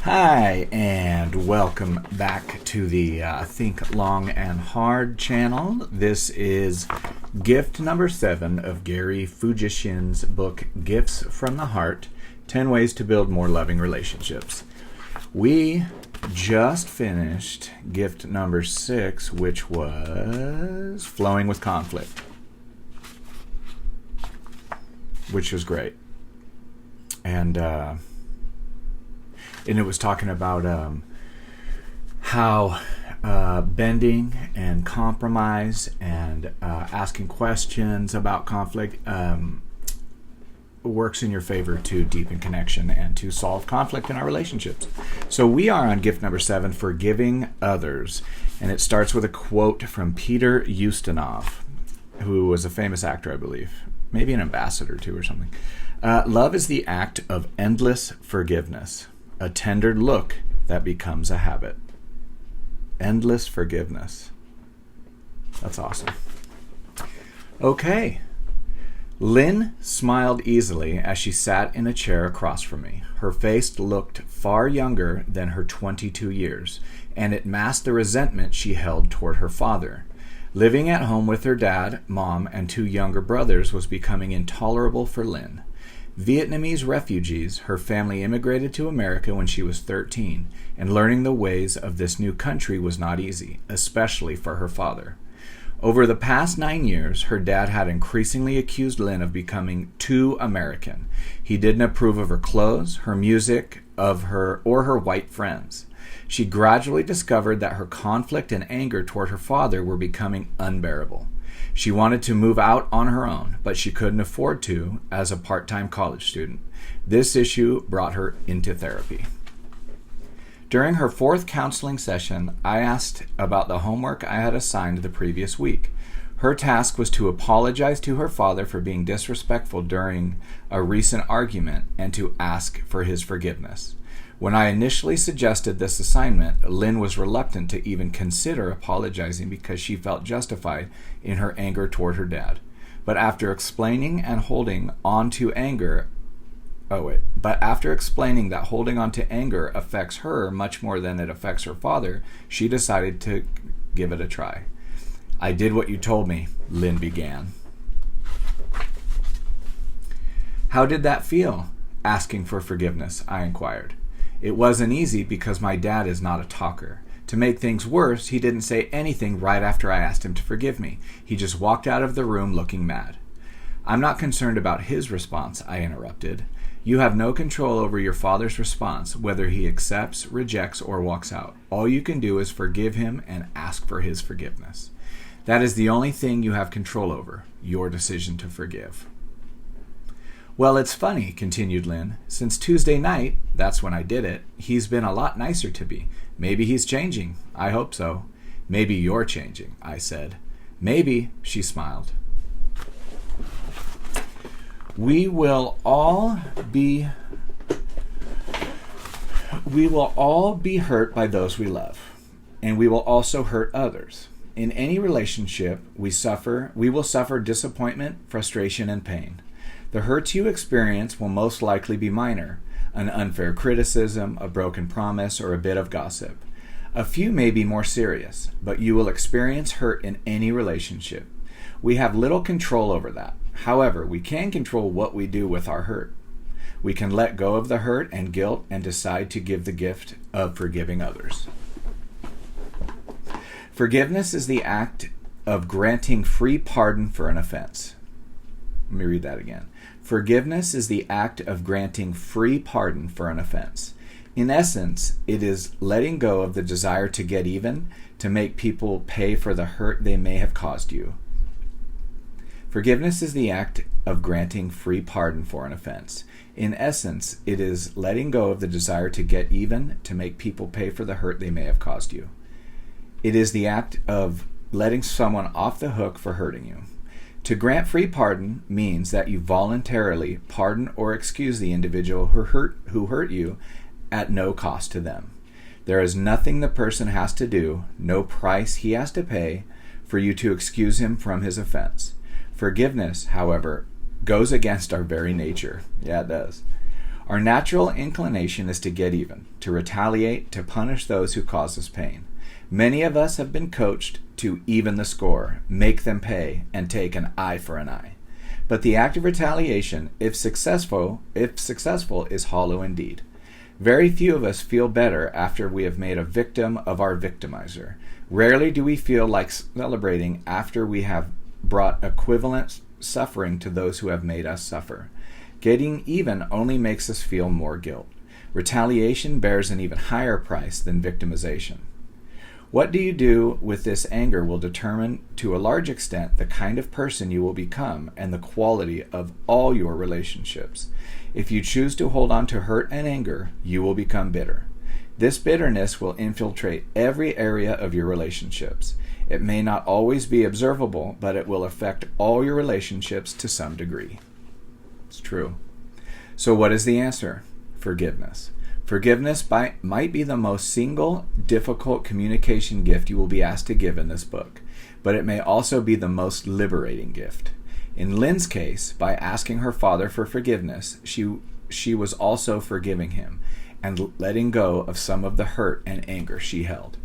Hi, and welcome back to the Think Long and Hard channel. This is gift number 7 of Randy Fujishin's book, Gifts from the Heart, 10 Ways to Build More Loving Relationships. We just finished gift number 6, which was Flowing with Conflict, which was great. And it was talking about how bending and compromise and asking questions about conflict works in your favor to deepen connection and to solve conflict in our relationships. So we are on gift number 7, Forgiving Others. And it starts with a quote from Peter Ustinov, who was a famous actor, I believe. Maybe an ambassador, too, or something. Love is the act of endless forgiveness. A tender look that becomes a habit. Endless forgiveness. That's awesome. Okay. Lynn smiled easily as she sat in a chair across from me. Her face looked far younger than her 22 years, and it masked the resentment she held toward her father. Living at home with her dad, mom, and 2 younger brothers was becoming intolerable for Lynn. Vietnamese refugees, her family immigrated to America when she was 13, and learning the ways of this new country was not easy, especially for her father. Over the past 9 years, her dad had increasingly accused Lynn of becoming too American. He didn't approve of her clothes, her music, or her white friends. She gradually discovered that her conflict and anger toward her father were becoming unbearable. She wanted to move out on her own, but she couldn't afford to as a part-time college student. This issue brought her into therapy. During her 4th counseling session, I asked about the homework I had assigned the previous week. Her task was to apologize to her father for being disrespectful during a recent argument and to ask for his forgiveness. When I initially suggested this assignment, Lynn was reluctant to even consider apologizing because she felt justified in her anger toward her dad. But after explaining that holding on to anger affects her much more than it affects her father, she decided to give it a try. I did what you told me, Lynn began. How did that feel, asking for forgiveness? I inquired. It wasn't easy because my dad is not a talker. To make things worse, he didn't say anything right after I asked him to forgive me. He just walked out of the room looking mad. I'm not concerned about his response, I interrupted. You have no control over your father's response, whether he accepts, rejects, or walks out. All you can do is forgive him and ask for his forgiveness. That is the only thing you have control over, your decision to forgive. Well, it's funny, continued Lynn. Since Tuesday night, that's when I did it, he's been a lot nicer to me. Maybe he's changing. I hope so. Maybe you're changing, I said. Maybe, she smiled. We will all be hurt by those we love, and we will also hurt others. In any relationship we will suffer disappointment, frustration, and pain. The hurts you experience will most likely be minor, an unfair criticism, a broken promise, or a bit of gossip. A few may be more serious, but you will experience hurt in any relationship. We have little control over that. However, we can control what we do with our hurt. We can let go of the hurt and guilt and decide to give the gift of forgiving others. Forgiveness is the act of granting free pardon for an offense. Let me read that again. Forgiveness is the act of granting free pardon for an offense. In essence, it is letting go of the desire to get even, to make people pay for the hurt they may have caused you. Forgiveness is the act of granting free pardon for an offense. In essence, it is letting go of the desire to get even, to make people pay for the hurt they may have caused you. It is the act of letting someone off the hook for hurting you. To grant free pardon means that you voluntarily pardon or excuse the individual who hurt you at no cost to them. There is nothing the person has to do, no price he has to pay for you to excuse him from his offense. Forgiveness, however, goes against our very nature. Yeah, it does. Our natural inclination is to get even, to retaliate, to punish those who cause us pain. Many of us have been coached to even the score, make them pay, and take an eye for an eye. But the act of retaliation, if successful, is hollow indeed. Very few of us feel better after we have made a victim of our victimizer. Rarely do we feel like celebrating after we have brought equivalent suffering to those who have made us suffer. Getting even only makes us feel more guilt. Retaliation bears an even higher price than victimization. What do you do with this anger will determine to a large extent the kind of person you will become and the quality of all your relationships. If you choose to hold on to hurt and anger, you will become bitter. This bitterness will infiltrate every area of your relationships. It may not always be observable, but it will affect all your relationships to some degree. It's true. So what is the answer? Forgiveness. Forgiveness might be the most single difficult communication gift you will be asked to give in this book, but it may also be the most liberating gift. In Lynn's case, by asking her father for forgiveness, she was also forgiving him and letting go of some of the hurt and anger she held.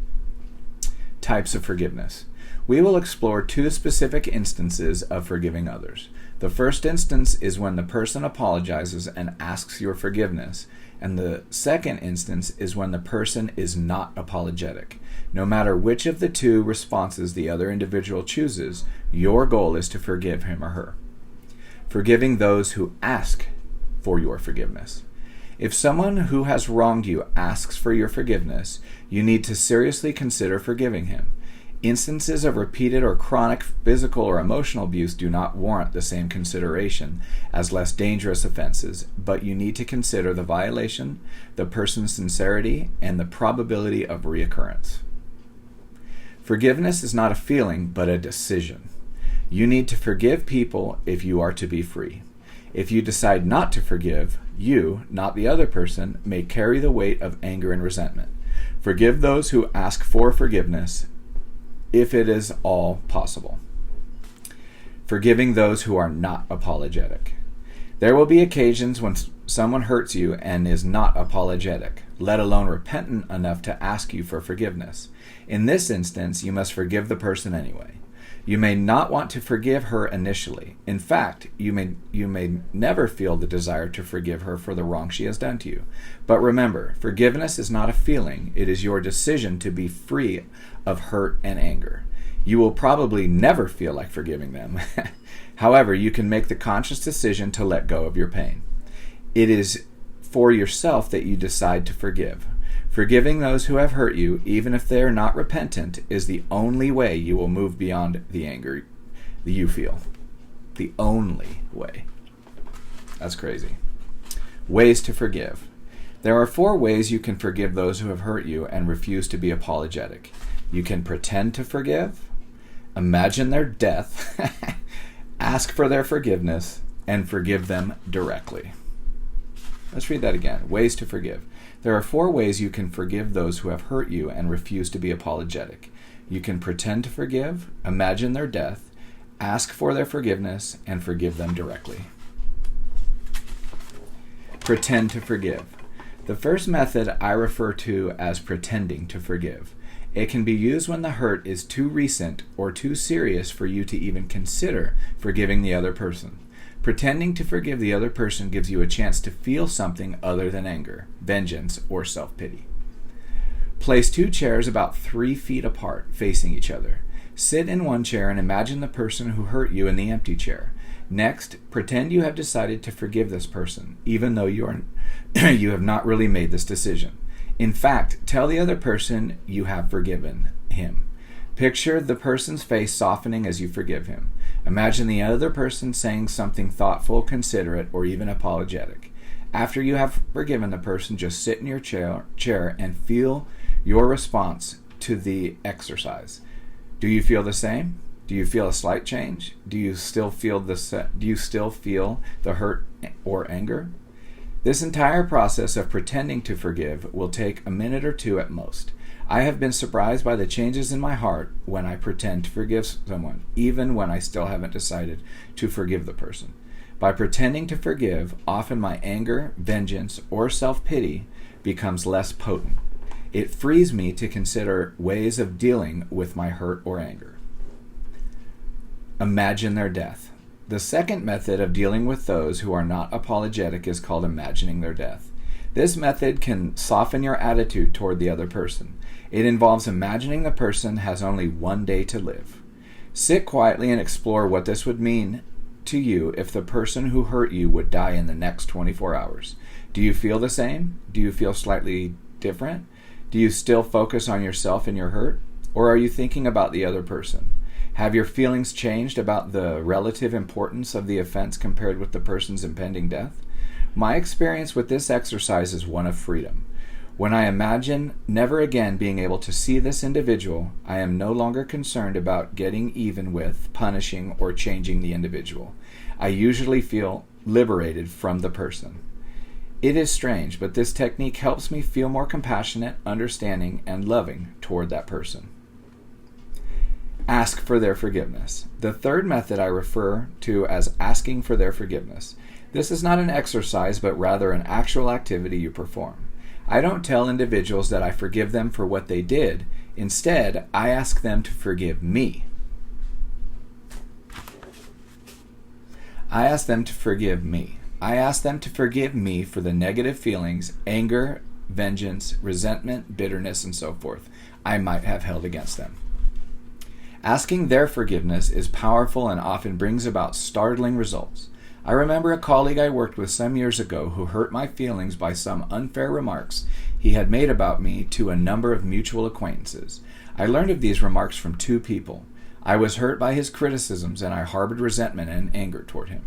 Types of forgiveness. We will explore two specific instances of forgiving others. The first instance is when the person apologizes and asks your forgiveness, and the second instance is when the person is not apologetic. No matter which of the two responses the other individual chooses, your goal is to forgive him or her. Forgiving those who ask for your forgiveness. If someone who has wronged you asks for your forgiveness, you need to seriously consider forgiving him. Instances of repeated or chronic physical or emotional abuse do not warrant the same consideration as less dangerous offenses, but you need to consider the violation, the person's sincerity, and the probability of reoccurrence. Forgiveness is not a feeling, but a decision. You need to forgive people if you are to be free. If you decide not to forgive, you, not the other person, may carry the weight of anger and resentment. Forgive those who ask for forgiveness, if it is all possible. Forgiving those who are not apologetic. There will be occasions when someone hurts you and is not apologetic, let alone repentant enough to ask you for forgiveness. In this instance, you must forgive the person anyway. You may not want to forgive her initially. In fact, you may never feel the desire to forgive her for the wrong she has done to you. But remember, forgiveness is not a feeling. It is your decision to be free of hurt and anger. You will probably never feel like forgiving them. However, you can make the conscious decision to let go of your pain. It is for yourself that you decide to forgive. Forgiving those who have hurt you, even if they are not repentant, is the only way you will move beyond the anger that you feel. The only way. That's crazy. Ways to forgive. There are 4 ways you can forgive those who have hurt you and refuse to be apologetic. You can pretend to forgive, imagine their death, ask for their forgiveness, and forgive them directly. Let's read that again. Ways to forgive. There are 4 ways you can forgive those who have hurt you and refuse to be apologetic. You can pretend to forgive, imagine their death, ask for their forgiveness, and forgive them directly. Pretend to forgive. The first method I refer to as pretending to forgive. It can be used when the hurt is too recent or too serious for you to even consider forgiving the other person. Pretending to forgive the other person gives you a chance to feel something other than anger, vengeance, or self-pity. Place 2 chairs about 3 feet apart, facing each other. Sit in one chair and imagine the person who hurt you in the empty chair. Next, pretend you have decided to forgive this person, even though you have not really made this decision. In fact, tell the other person you have forgiven him. Picture the person's face softening as you forgive him. Imagine the other person saying something thoughtful, considerate, or even apologetic. After you have forgiven the person, just sit in your chair and feel your response to the exercise. Do you feel the same? Do you feel a slight change? Do you still feel the hurt or anger? This entire process of pretending to forgive will take a minute or 2 at most. I have been surprised by the changes in my heart when I pretend to forgive someone, even when I still haven't decided to forgive the person. By pretending to forgive, often my anger, vengeance, or self-pity becomes less potent. It frees me to consider ways of dealing with my hurt or anger. Imagine their death. The second method of dealing with those who are not apologetic is called imagining their death. This method can soften your attitude toward the other person. It involves imagining the person has only one day to live. Sit quietly and explore what this would mean to you if the person who hurt you would die in the next 24 hours. Do you feel the same? Do you feel slightly different? Do you still focus on yourself and your hurt? Or are you thinking about the other person? Have your feelings changed about the relative importance of the offense compared with the person's impending death? My experience with this exercise is one of freedom. When I imagine never again being able to see this individual, I am no longer concerned about getting even with, punishing, or changing the individual. I usually feel liberated from the person. It is strange, but this technique helps me feel more compassionate, understanding, and loving toward that person. Ask for their forgiveness. The third method I refer to as asking for their forgiveness. This is not an exercise, but rather an actual activity you perform. I don't tell individuals that I forgive them for what they did. Instead, I ask them to forgive me. I ask them to forgive me. I ask them to forgive me for the negative feelings, anger, vengeance, resentment, bitterness, and so forth I might have held against them. Asking their forgiveness is powerful and often brings about startling results. I remember a colleague I worked with some years ago who hurt my feelings by some unfair remarks he had made about me to a number of mutual acquaintances. I learned of these remarks from two people. I was hurt by his criticisms and I harbored resentment and anger toward him.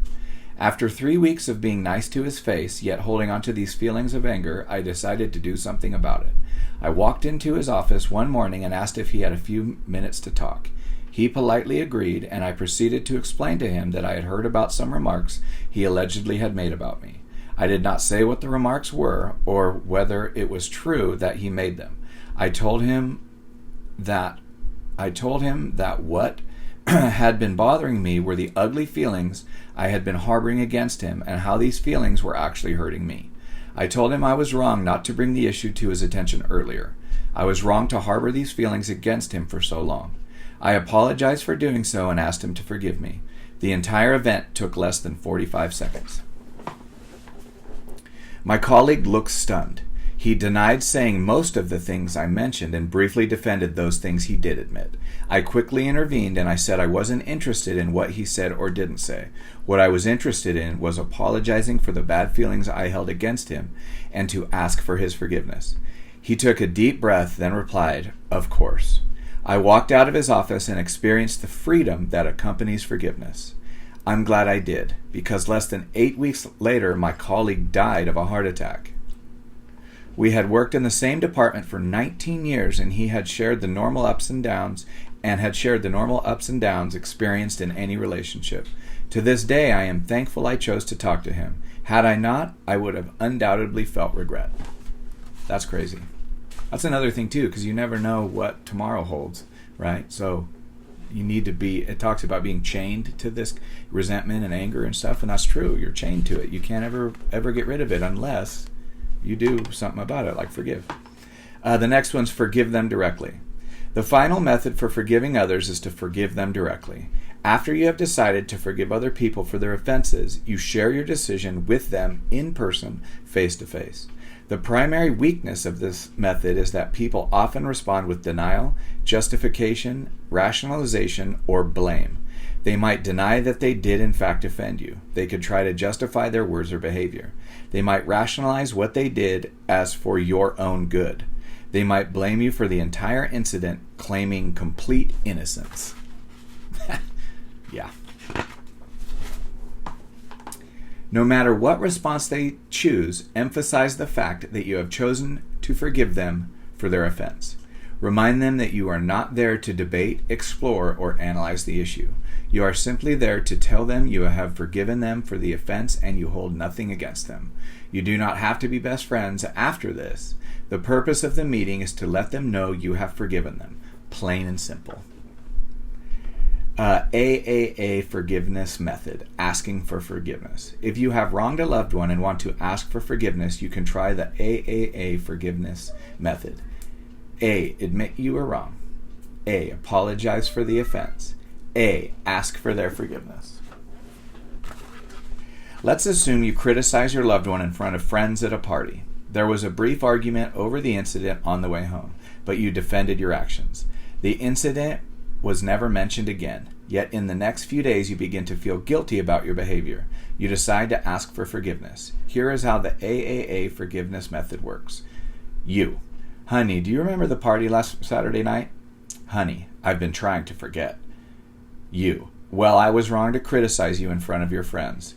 After 3 weeks of being nice to his face, yet holding on to these feelings of anger, I decided to do something about it. I walked into his office one morning and asked if he had a few minutes to talk. He politely agreed, and I proceeded to explain to him that I had heard about some remarks he allegedly had made about me. I did not say what the remarks were or whether it was true that he made them. I told him that what had been bothering me were the ugly feelings I had been harboring against him and how these feelings were actually hurting me. I told him I was wrong not to bring the issue to his attention earlier. I was wrong to harbor these feelings against him for so long. I apologized for doing so and asked him to forgive me. The entire event took less than 45 seconds. My colleague looked stunned. He denied saying most of the things I mentioned and briefly defended those things he did admit. I quickly intervened and I said I wasn't interested in what he said or didn't say. What I was interested in was apologizing for the bad feelings I held against him and to ask for his forgiveness. He took a deep breath, then replied, "Of course." I walked out of his office and experienced the freedom that accompanies forgiveness. I'm glad I did, because less than 8 weeks later, my colleague died of a heart attack. We had worked in the same department for 19 years, and he had shared the normal ups and downs experienced in any relationship. To this day, I am thankful I chose to talk to him. Had I not, I would have undoubtedly felt regret. That's crazy. That's another thing too, because you never know what tomorrow holds, right? So you need to it talks about being chained to this resentment and anger and stuff, and that's true. You're chained to it. You can't ever get rid of it unless you do something about it, like forgive. The next one's forgive them directly. The final method for forgiving others is to forgive them directly. After you have decided to forgive other people for their offenses, you share your decision with them in person, face to face. The primary weakness of this method is that people often respond with denial, justification, rationalization, or blame. They might deny that they did in fact offend you. They could try to justify their words or behavior. They might rationalize what they did as for your own good. They might blame you for the entire incident, claiming complete innocence. Yeah. No matter what response they choose, emphasize the fact that you have chosen to forgive them for their offense. Remind them that you are not there to debate, explore, or analyze the issue. You are simply there to tell them you have forgiven them for the offense and you hold nothing against them. You do not have to be best friends after this. The purpose of the meeting is to let them know you have forgiven them. Plain and simple. AAA forgiveness method, asking for forgiveness. If you have wronged a loved one and want to ask for forgiveness, you can try the AAA forgiveness method. A, admit you were wrong. A, apologize for the offense. A, ask for their forgiveness. Let's assume you criticize your loved one in front of friends at a party. There was a brief argument over the incident on the way home, but you defended your actions. The incident was never mentioned again, yet in the next few days you begin to feel guilty about your behavior. You decide to ask for forgiveness. Here is how the AAA forgiveness method works. You, honey, do you remember the party last Saturday night? Honey, I've been trying to forget. You, well, I was wrong to criticize you in front of your friends.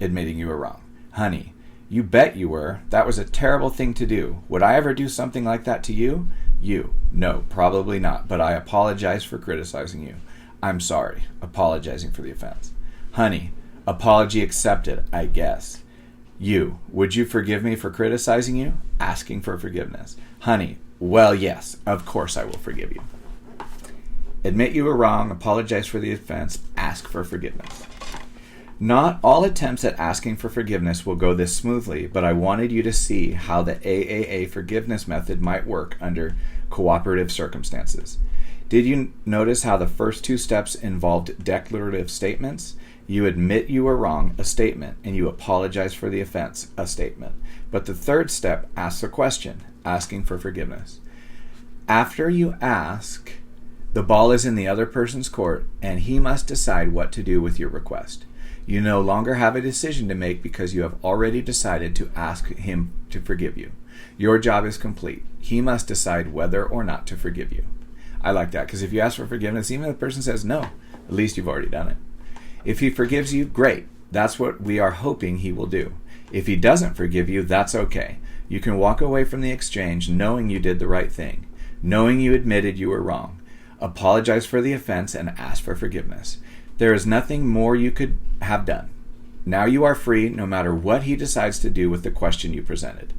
Admitting you were wrong. Honey, you bet you were. That was a terrible thing to do. Would I ever do something like that to you? You, no, probably not, but I apologize for criticizing you. I'm sorry, apologizing for the offense. Honey, apology accepted, I guess. You, would you forgive me for criticizing you? Asking for forgiveness. Honey, well, yes, of course I will forgive you. Admit you were wrong, apologize for the offense, ask for forgiveness. Not all attempts at asking for forgiveness will go this smoothly, but I wanted you to see how the AAA forgiveness method might work under cooperative circumstances. Did you notice how the first two steps involved declarative statements? You admit you were wrong, a statement, and you apologize for the offense, a statement. But the third step asks a question, asking for forgiveness. After you ask, the ball is in the other person's court, and he must decide what to do with your request. You no longer have a decision to make because you have already decided to ask him to forgive you. Your job is complete. He must decide whether or not to forgive you. I like that because if you ask for forgiveness, even if the person says no, at least you've already done it. If he forgives you, great. That's what we are hoping he will do. If he doesn't forgive you, that's okay. You can walk away from the exchange knowing you did the right thing, knowing you admitted you were wrong. Apologize for the offense and ask for forgiveness. There is nothing more you could have done. Now you are free no matter what he decides to do with the question you presented.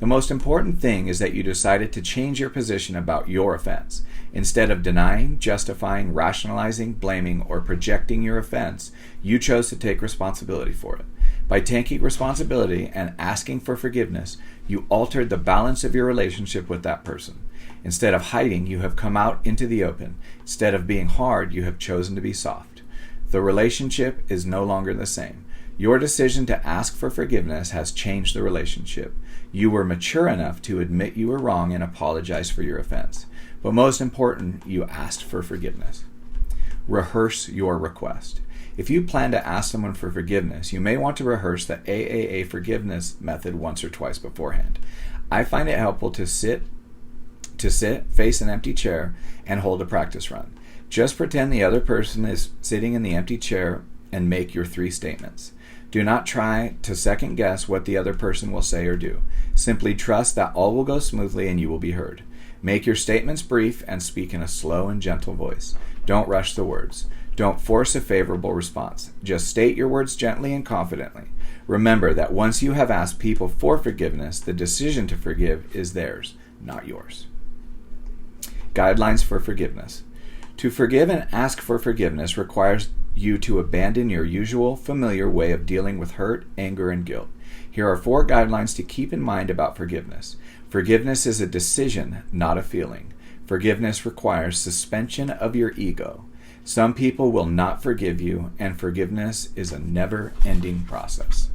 The most important thing is that you decided to change your position about your offense. Instead of denying, justifying, rationalizing, blaming, or projecting your offense, you chose to take responsibility for it. By taking responsibility and asking for forgiveness, you altered the balance of your relationship with that person. Instead of hiding, you have come out into the open. Instead of being hard, you have chosen to be soft. The relationship is no longer the same. Your decision to ask for forgiveness has changed the relationship. You were mature enough to admit you were wrong and apologize for your offense. But most important, you asked for forgiveness. Rehearse your request. If you plan to ask someone for forgiveness, you may want to rehearse the AAA forgiveness method once or twice beforehand. I find it helpful to sit, face an empty chair, and hold a practice run. Just pretend the other person is sitting in the empty chair and make your 3 statements. Do not try to second guess what the other person will say or do. Simply trust that all will go smoothly and you will be heard. Make your statements brief and speak in a slow and gentle voice. Don't rush the words. Don't force a favorable response. Just state your words gently and confidently. Remember that once you have asked people for forgiveness, the decision to forgive is theirs, not yours. Guidelines for forgiveness. To forgive and ask for forgiveness requires you to abandon your usual, familiar way of dealing with hurt, anger, and guilt. Here are 4 guidelines to keep in mind about forgiveness. Forgiveness is a decision, not a feeling. Forgiveness requires suspension of your ego. Some people will not forgive you, and forgiveness is a never-ending process.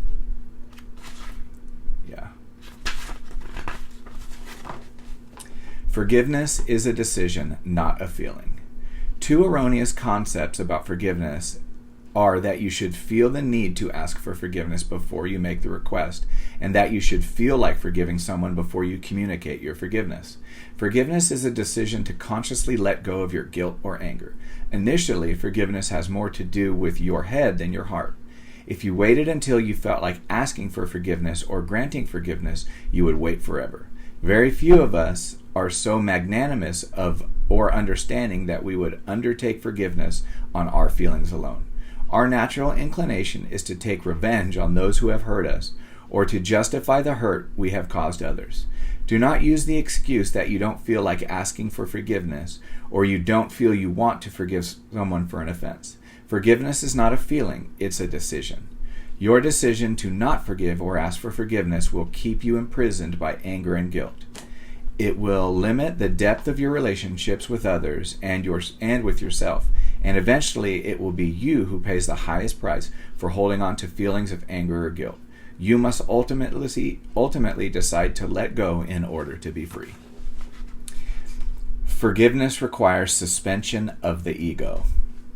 Yeah. Forgiveness is a decision, not a feeling. 2 erroneous concepts about forgiveness are that you should feel the need to ask for forgiveness before you make the request, and that you should feel like forgiving someone before you communicate your forgiveness. Forgiveness is a decision to consciously let go of your guilt or anger. Initially, forgiveness has more to do with your head than your heart. If you waited until you felt like asking for forgiveness or granting forgiveness, you would wait forever. Very few of us are so magnanimous or understanding that we would undertake forgiveness on our feelings alone. Our natural inclination is to take revenge on those who have hurt us, or to justify the hurt we have caused others. Do not use the excuse that you don't feel like asking for forgiveness or you don't feel you want to forgive someone for an offense. Forgiveness is not a feeling, it's a decision. Your decision to not forgive or ask for forgiveness will keep you imprisoned by anger and guilt. It will limit the depth of your relationships with others and with yourself, and eventually it will be you who pays the highest price for holding on to feelings of anger or guilt. You must ultimately decide to let go in order to be free. Forgiveness requires suspension of the ego.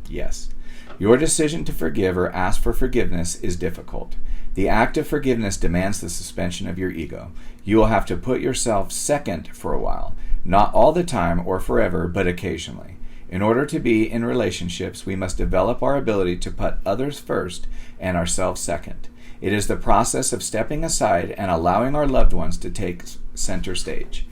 Yes. Your decision to forgive or ask for forgiveness is difficult. The act of forgiveness demands the suspension of your ego. You will have to put yourself second for a while, not all the time or forever, but occasionally. In order to be in relationships, we must develop our ability to put others first and ourselves second. It is the process of stepping aside and allowing our loved ones to take center stage.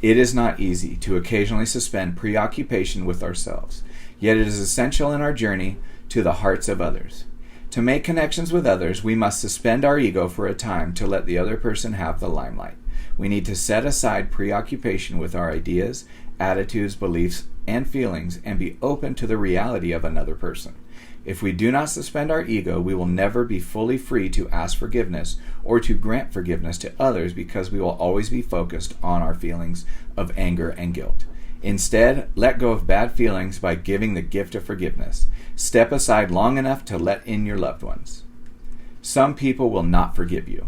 It is not easy to occasionally suspend preoccupation with ourselves, yet it is essential in our journey to the hearts of others. To make connections with others, we must suspend our ego for a time to let the other person have the limelight. We need to set aside preoccupation with our ideas, attitudes, beliefs, and feelings and be open to the reality of another person. If we do not suspend our ego, we will never be fully free to ask forgiveness or to grant forgiveness to others because we will always be focused on our feelings of anger and guilt. Instead, let go of bad feelings by giving the gift of forgiveness. Step aside long enough to let in your loved ones. Some people will not forgive you.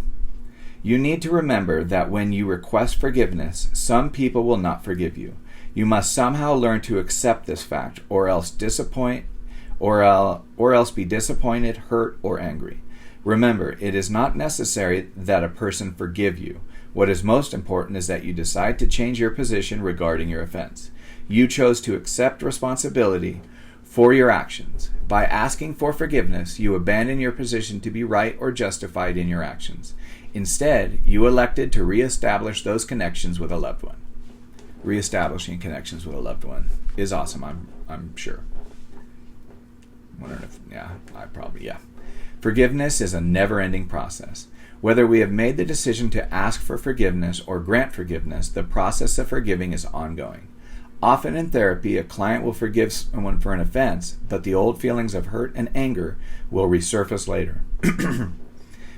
You need to remember that when you request forgiveness, some people will not forgive you. You must somehow learn to accept this fact, or else be disappointed, hurt, or angry. Remember, it is not necessary that a person forgive you. What is most important is that you decide to change your position regarding your offense. You chose to accept responsibility for your actions. By asking for forgiveness, you abandon your position to be right or justified in your actions. Instead, you elected to reestablish those connections with a loved one. Reestablishing connections with a loved one is awesome, I'm sure. Wondering if, yeah. Forgiveness is a never-ending process. Whether we have made the decision to ask for forgiveness or grant forgiveness, the process of forgiving is ongoing. Often in therapy, a client will forgive someone for an offense, but the old feelings of hurt and anger will resurface later.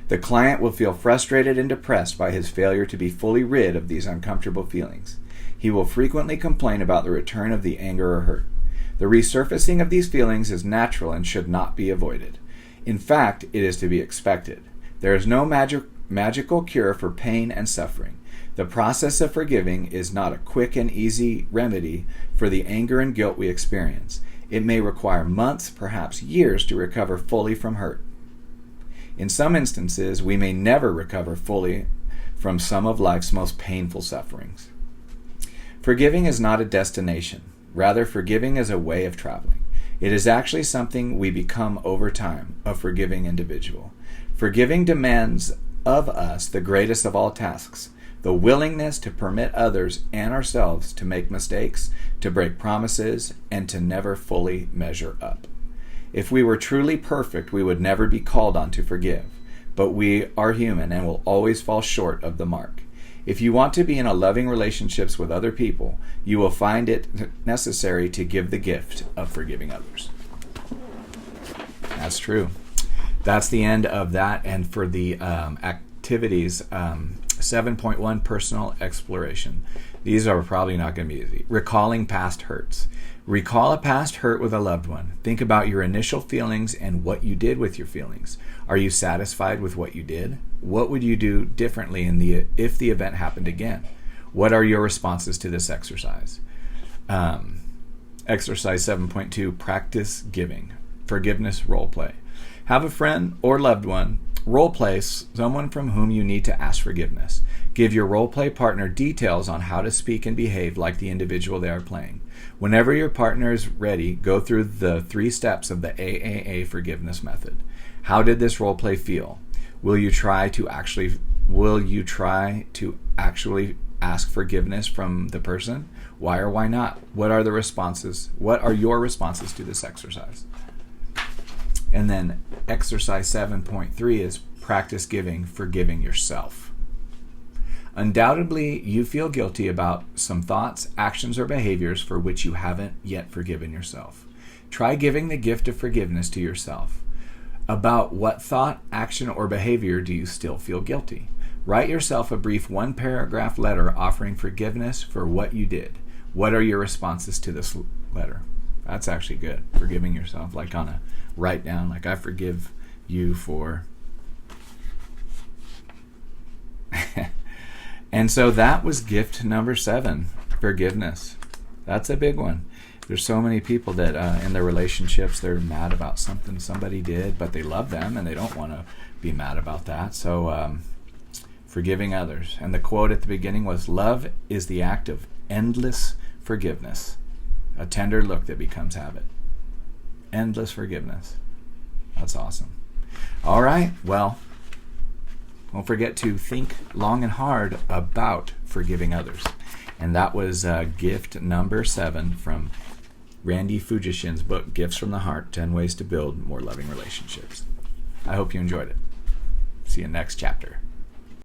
The client will feel frustrated and depressed by his failure to be fully rid of these uncomfortable feelings. He will frequently complain about the return of the anger or hurt. The resurfacing of these feelings is natural and should not be avoided. In fact, it is to be expected. There is no magical cure for pain and suffering. The process of forgiving is not a quick and easy remedy for the anger and guilt we experience. It may require months, perhaps years, to recover fully from hurt. In some instances, we may never recover fully from some of life's most painful sufferings. Forgiving is not a destination. Rather, forgiving is a way of traveling. It is actually something we become over time, a forgiving individual. Forgiving demands of us the greatest of all tasks, the willingness to permit others and ourselves to make mistakes, to break promises, and to never fully measure up. If we were truly perfect, we would never be called on to forgive. But we are human and will always fall short of the mark. If you want to be in a loving relationships with other people, you will find it necessary to give the gift of forgiving others. That's true. That's the end of that. And for the activities, 7.1 personal exploration. These are probably not going to be easy. Recalling past hurts. Recall a past hurt with a loved one. Think about your initial feelings and what you did with your feelings. Are you satisfied with what you did? What would you do differently if the event happened again? What are your responses to this exercise? Exercise 7.2, practice giving. Forgiveness role play. Have a friend or loved one role play someone from whom you need to ask forgiveness. Give your role play partner details on how to speak and behave like the individual they are playing. Whenever your partner is ready, go through the 3 steps of the AAA forgiveness method. How did this role play feel? Will you try to actually ask forgiveness from the person? Why or why not? What are your responses to this exercise? And then exercise 7.3 is practice giving, forgiving yourself. Undoubtedly, you feel guilty about some thoughts, actions, or behaviors for which you haven't yet forgiven yourself. Try giving the gift of forgiveness to yourself. About what thought, action, or behavior do you still feel guilty? Write yourself a brief one-paragraph letter offering forgiveness for what you did. What are your responses to this letter? That's actually good. Forgiving yourself, like on a write down, like I forgive you for. And so that was gift number 7, forgiveness. That's a big one. There's so many people that in their relationships, they're mad about something somebody did, but they love them and they don't want to be mad about that. So forgiving others. And the quote at the beginning was, love is the act of endless forgiveness, a tender look that becomes habit. Endless forgiveness. That's awesome. All right, well, don't forget to think long and hard about forgiving others. And that was gift number 7 from Randy Fujishin's book, Gifts from the Heart, 10 Ways to Build More Loving Relationships. I hope you enjoyed it. See you next chapter.